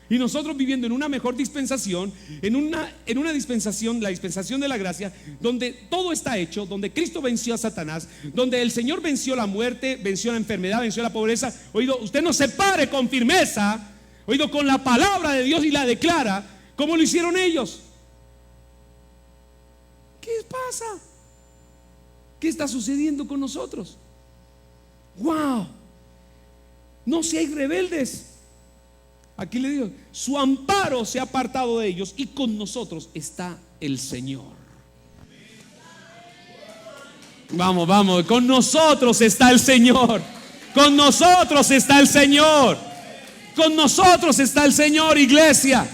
Y nosotros viviendo en una mejor dispensación, en una dispensación, la dispensación de la gracia, donde todo está hecho, donde Cristo venció a Satanás, donde el Señor venció la muerte, venció la enfermedad, venció la pobreza. Oído, usted no se pare con firmeza, oído, con la palabra de Dios y la declara, como lo hicieron ellos. ¿Qué pasa? ¿Qué está sucediendo con nosotros? ¡Wow! No seáis rebeldes. Aquí le digo, su amparo se ha apartado de ellos y con nosotros está el Señor. Vamos, vamos, con nosotros está el Señor. Con nosotros está el Señor. Con nosotros está el Señor, iglesia.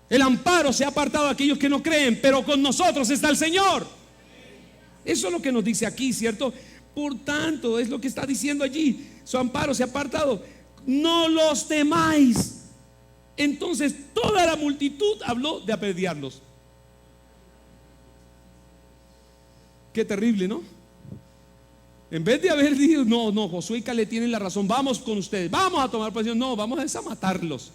El amparo se ha apartado de aquellos que no creen, pero con nosotros está el Señor. Eso es lo que nos dice aquí, ¿cierto? Por tanto, es lo que está diciendo allí. Su amparo se ha apartado. No los temáis. Entonces toda la multitud habló de apedrearlos. Qué terrible, ¿no? En vez de haber dicho, no, Josué y Caleb tienen la razón, vamos con ustedes, vamos a tomar posición. No, vamos a matarlos.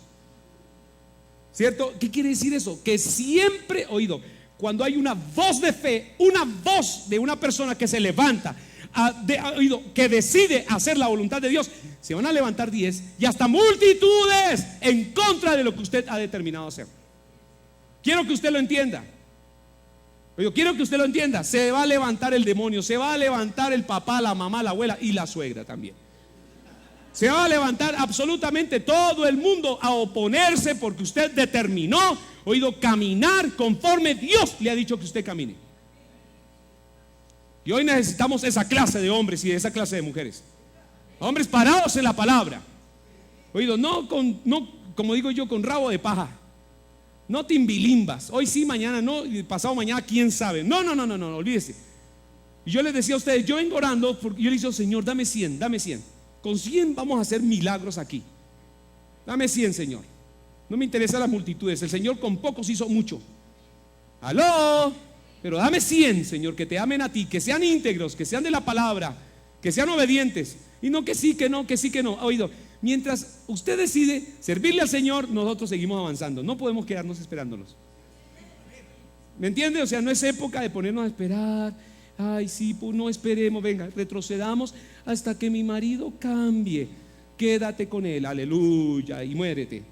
¿Cierto? ¿Qué quiere decir eso? Que siempre, oído, cuando hay una voz de fe, una voz de una persona que se levanta, oído, que decide hacer la voluntad de Dios, se van a levantar 10 y hasta multitudes en contra de lo que usted ha determinado hacer. Quiero que usted lo entienda. Yo quiero que usted lo entienda. Se va a levantar el demonio, se va a levantar el papá, la mamá, la abuela y la suegra también. Se va a levantar absolutamente todo el mundo a oponerse porque usted determinó, oído, caminar conforme Dios le ha dicho que usted camine. Y hoy necesitamos esa clase de hombres y esa clase de mujeres. Hombres parados en la palabra. Oído, no como digo yo, con rabo de paja. No timbilimbas. Hoy sí, mañana no, y pasado mañana quién sabe. No, olvídese. Y yo les decía a ustedes, yo vengo orando porque yo le decía, Señor, dame 100. Con 100 vamos a hacer milagros aquí. Dame 100, Señor. No me interesan las multitudes. El Señor con pocos hizo mucho. Aló. Pero dame 100, Señor, que te amen a ti, que sean íntegros, que sean de la palabra, que sean obedientes. Y no que sí, que no, que sí, que no. Oído, mientras usted decide servirle al Señor, nosotros seguimos avanzando. No podemos quedarnos esperándolos. ¿Me entiende? O sea, no es época de ponernos a esperar. Ay, sí, pues no esperemos. Venga, retrocedamos hasta que mi marido cambie. Quédate con él, aleluya, y muérete.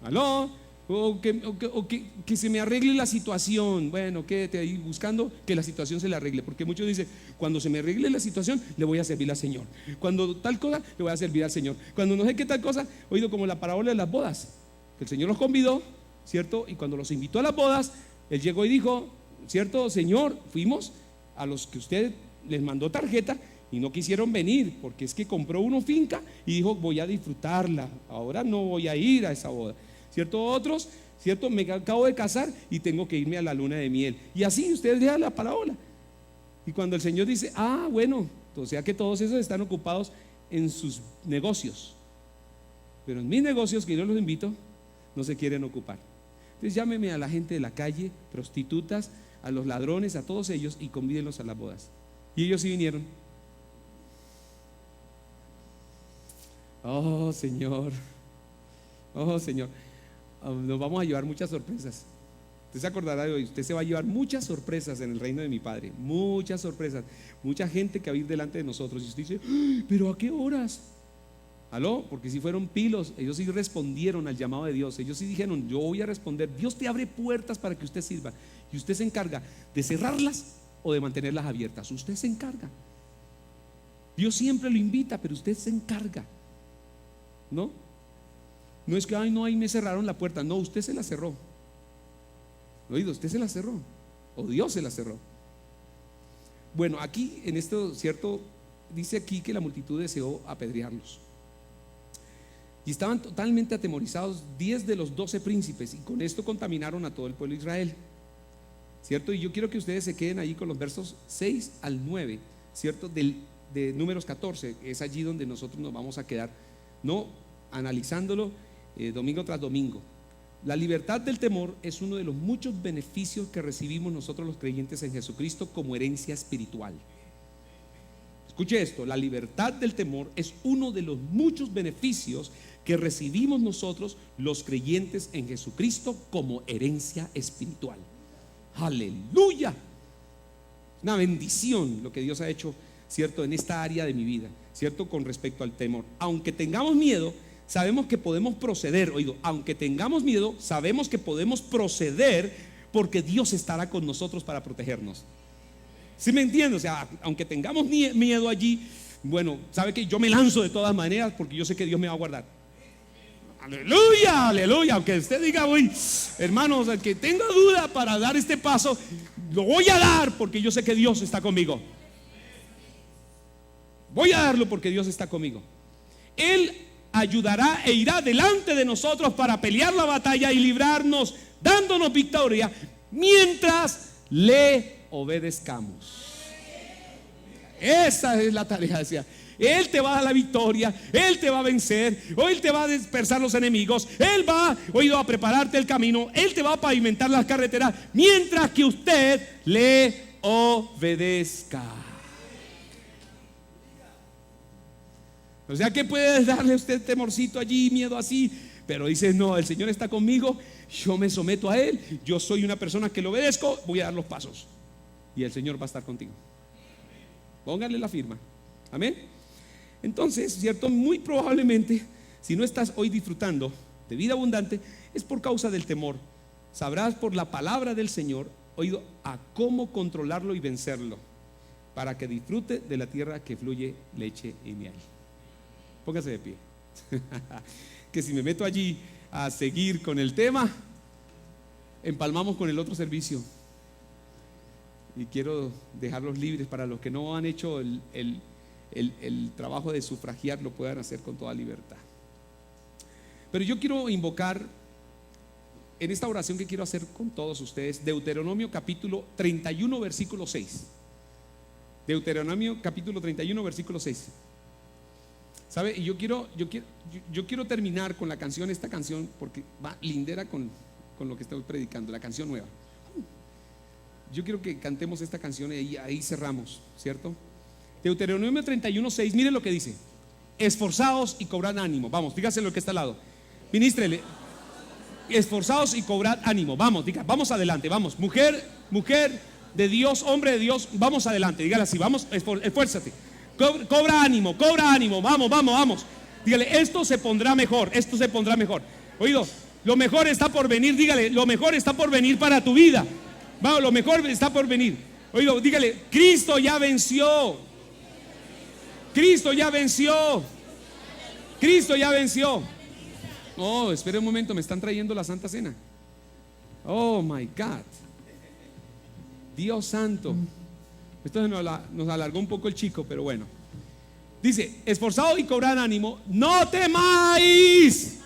¿Aló? O que se me arregle la situación. Bueno, quédate ahí buscando que la situación se le arregle. Porque muchos dicen, cuando se me arregle la situación, le voy a servir al Señor. Cuando tal cosa, le voy a servir al Señor. Cuando no sé qué tal cosa, oído como la parábola de las bodas, que el Señor los convidó, ¿cierto? Y cuando los invitó a las bodas, Él llegó y dijo, ¿cierto, Señor? Fuimos a los que usted les mandó tarjeta y no quisieron venir, porque es que compró uno finca y dijo, voy a disfrutarla, ahora no voy a ir a esa boda. ¿Cierto? Otros, ¿cierto? Me acabo de casar y tengo que irme a la luna de miel. Y así ustedes dejan la parábola. Y cuando el Señor dice, bueno, o sea que todos esos están ocupados en sus negocios, pero en mis negocios que yo los invito, no se quieren ocupar. Entonces llámeme a la gente de la calle, prostitutas, a los ladrones, a todos ellos y convídenlos a las bodas. Y ellos sí vinieron. Oh Señor, nos vamos a llevar muchas sorpresas. Usted se acordará de hoy, usted se va a llevar muchas sorpresas en el reino de mi Padre. Muchas sorpresas, mucha gente que va a ir delante de nosotros. Y usted dice, pero ¿a qué horas? ¿Aló? Porque si fueron pilos, ellos sí respondieron al llamado de Dios. Ellos sí dijeron, yo voy a responder. Dios te abre puertas para que usted sirva y usted se encarga de cerrarlas o de mantenerlas abiertas. Usted se encarga. Dios siempre lo invita, pero usted se encarga. No es que, ahí me cerraron la puerta. No, usted se la cerró. Oído, usted se la cerró. O Dios se la cerró. Bueno, aquí en esto, ¿cierto? Dice aquí que la multitud deseó apedrearlos. Y estaban totalmente atemorizados 10 de los 12 príncipes. Y con esto contaminaron a todo el pueblo de Israel. ¿Cierto? Y yo quiero que ustedes se queden ahí con los versos 6 al 9, ¿cierto? De Números 14. Es allí donde nosotros nos vamos a quedar, no analizándolo domingo tras domingo. La libertad del temor es uno de los muchos beneficios que recibimos nosotros los creyentes en Jesucristo como herencia espiritual. Escuche esto, la libertad del temor es uno de los muchos beneficios que recibimos nosotros los creyentes en Jesucristo como herencia espiritual. Aleluya. Una bendición lo que Dios ha hecho, ¿cierto? En esta área de mi vida, ¿cierto? Con respecto al temor. Aunque tengamos miedo, sabemos que podemos proceder. Oído, aunque tengamos miedo, sabemos que podemos proceder porque Dios estará con nosotros para protegernos. ¿Sí me entiende? O sea, aunque tengamos miedo allí, bueno, sabe que yo me lanzo de todas maneras porque yo sé que Dios me va a guardar. Aleluya, aleluya. Aunque usted diga, uy, hermanos, el que tenga duda para dar este paso, lo voy a dar porque yo sé que Dios está conmigo. Voy a darlo porque Dios está conmigo. Él ayudará e irá delante de nosotros para pelear la batalla y librarnos, dándonos victoria mientras le obedezcamos. Esa es la tarea, decía. Él te va a dar la victoria, Él te va a vencer, Él te va a dispersar los enemigos, Él va, oído, a prepararte el camino, Él te va a pavimentar las carreteras mientras que usted le obedezca. O sea que puede darle a usted temorcito allí, miedo así, pero dice, no, el Señor está conmigo, yo me someto a Él, yo soy una persona que le obedezco, voy a dar los pasos y el Señor va a estar contigo. Póngale la firma. Amén. Entonces, cierto, muy probablemente, si no estás hoy disfrutando de vida abundante, es por causa del temor. Sabrás por la palabra del Señor, oído, a cómo controlarlo y vencerlo, para que disfrute de la tierra que fluye leche y miel. Póngase de pie. Que si me meto allí a seguir con el tema, empalmamos con el otro servicio. Y quiero dejarlos libres para los que no han hecho el trabajo de sufragiar, lo puedan hacer con toda libertad. Pero yo quiero invocar en esta oración que quiero hacer con todos ustedes, Deuteronomio capítulo 31 versículo 6. Deuteronomio capítulo 31 versículo 6. ¿Sabe? Y yo quiero terminar con la canción, esta canción, porque va lindera con lo que estoy predicando, la canción nueva. Yo quiero que cantemos esta canción y ahí cerramos, ¿cierto? Deuteronomio 31:6, miren lo que dice: esforzaos y cobrad ánimo. Vamos, dígase lo que está al lado. Ministrele. Esforzaos y cobrad ánimo. Vamos, diga, vamos adelante, vamos. Mujer de Dios, hombre de Dios, vamos adelante. Dígale así, vamos, esfuérzate. Cobra ánimo, vamos. Dígale, esto se pondrá mejor, esto se pondrá mejor. Oído, lo mejor está por venir, dígale, lo mejor está por venir para tu vida. Vamos, lo mejor está por venir. Oído, dígale, Cristo ya venció. Cristo ya venció. Cristo ya venció. Oh, espere un momento, me están trayendo la Santa Cena. Oh my God. Dios santo. Esto nos alargó un poco el chico, pero bueno. Dice, esforzado y cobrad ánimo, no temáis,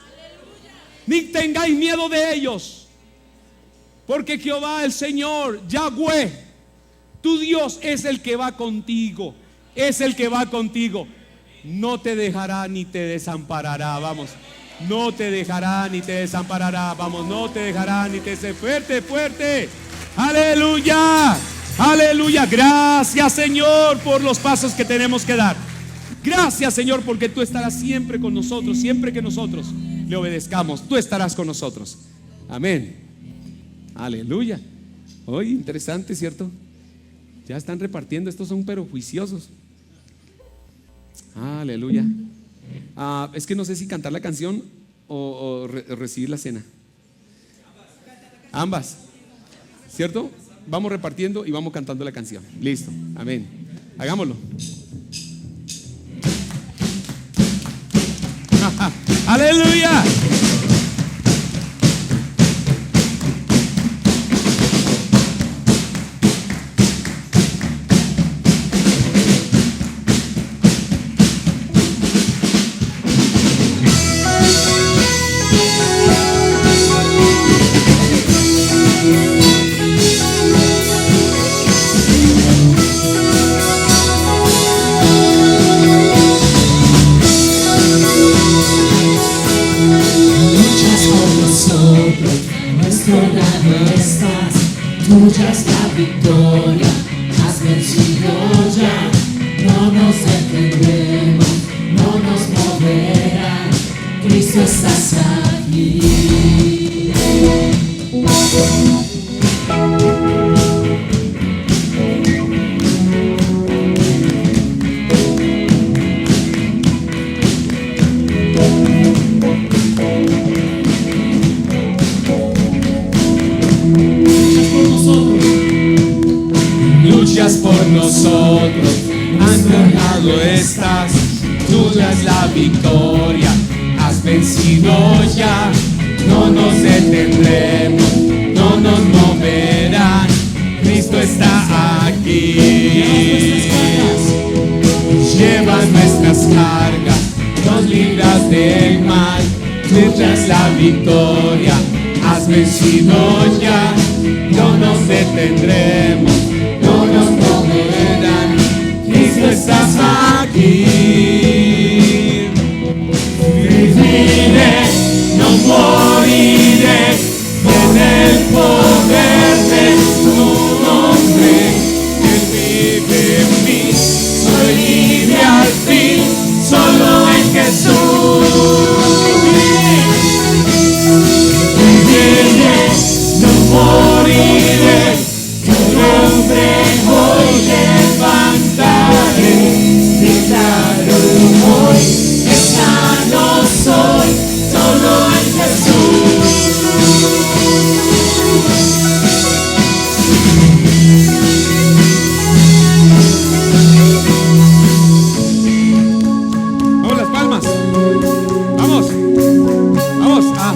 ni tengáis miedo de ellos, porque Jehová el Señor, Yahweh, tu Dios es el que va contigo. Es el que va contigo. No te dejará ni te desamparará. Vamos. No te dejará ni te desamparará. Vamos, no te dejará ni te desamparará. Fuerte. Aleluya. Aleluya. Gracias, Señor, por los pasos que tenemos que dar. Gracias, Señor, porque tú estarás siempre con nosotros. Siempre que nosotros le obedezcamos, tú estarás con nosotros. Amén. Aleluya. Oye, interesante, ¿cierto? Ya están repartiendo. Estos son pero juiciosos. Aleluya. Es que no sé si cantar la canción o recibir la cena. Ambas, ¿cierto? Vamos repartiendo y vamos cantando la canción. Listo, amén. Hagámoslo. Aleluya. Tuya es la victoria, has vencido ya, no nos detendremos, no nos moverán, Cristo estás aquí. Luchas por nosotros, has ganado estás, tuya es la victoria, has vencido ya. No nos detendremos, no nos moverán. Cristo está aquí. Llevas nuestras cargas, nos libras del mal. Tuya es la victoria, has vencido ya. No nos detendremos, no nos moverán. Cristo estás aquí. Viviré, no moriré, en el poder de tu nombre. Él vive en mí, soy libre al fin, solo en Jesús. Viviré, no moriré, tu nombre hoy levantaré. Declaro hoy que sano soy, solo en Jesús. Vamos las palmas. Vamos. Vamos. Ah.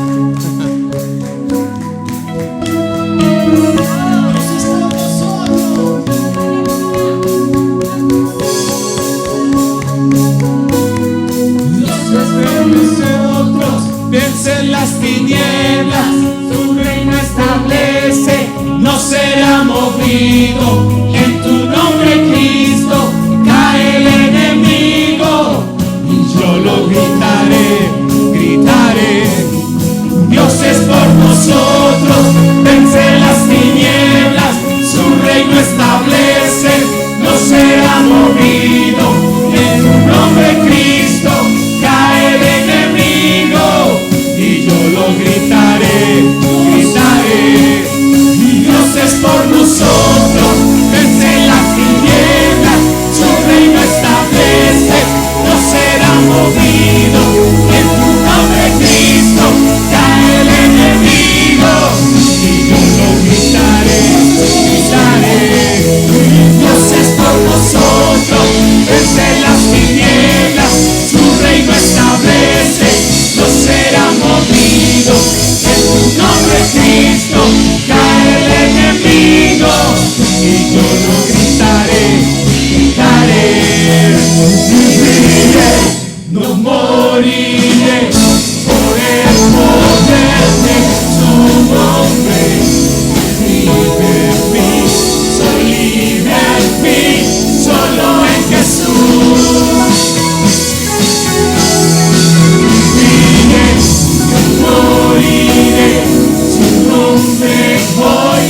Vencen las tinieblas, tu reino establece, no será movido. En tu nombre, Cristo, cae el enemigo. Y yo lo gritaré, gritaré. Dios es por nosotros, vence las tinieblas, su reino establece, no será movido. En tu nombre, Cristo, cae el enemigo. Y yo lo gritaré, gritaré. Dios es por nosotros, vence las tinieblas, su reino establece, no será movido. En tu nombre, Cristo, cae el enemigo. Y yo lo gritaré, gritaré. Dios es por nosotros, vence las tinieblas, su reino establece, no será movido. En tu nombre, Cristo, cae el enemigo. Y yo lo gritaré, gritaré. Viviré, no moriré, por el poder de su nombre. Vive en mí, soy libre al fin, solo en Jesús. Viviré, no moriré, su nombre hoy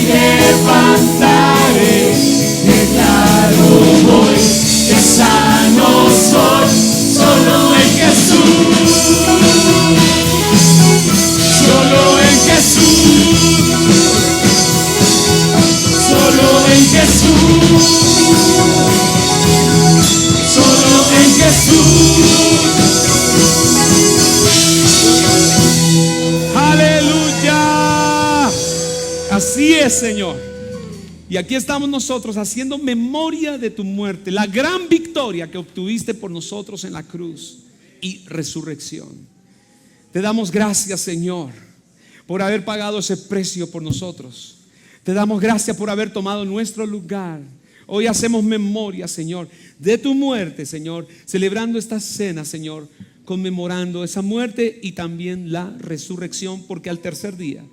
levantaré. Declaro hoy que sano soy, solo en Jesús. Solo en Jesús. Solo en Jesús. Solo en Jesús. Aleluya. Así es, Señor. Y aquí estamos nosotros haciendo memoria de tu muerte, la gran victoria que obtuviste por nosotros en la cruz y resurrección. Te damos gracias, Señor, por haber pagado ese precio por nosotros. Te damos gracias por haber tomado nuestro lugar. Hoy hacemos memoria, Señor, de tu muerte, Señor, celebrando esta cena, Señor, conmemorando esa muerte y también la resurrección, porque al tercer día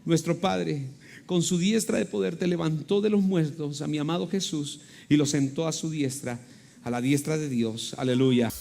nuestro Padre, con su diestra de poder, te levantó de los muertos a mi amado Jesús y lo sentó a su diestra, a la diestra de Dios. Aleluya.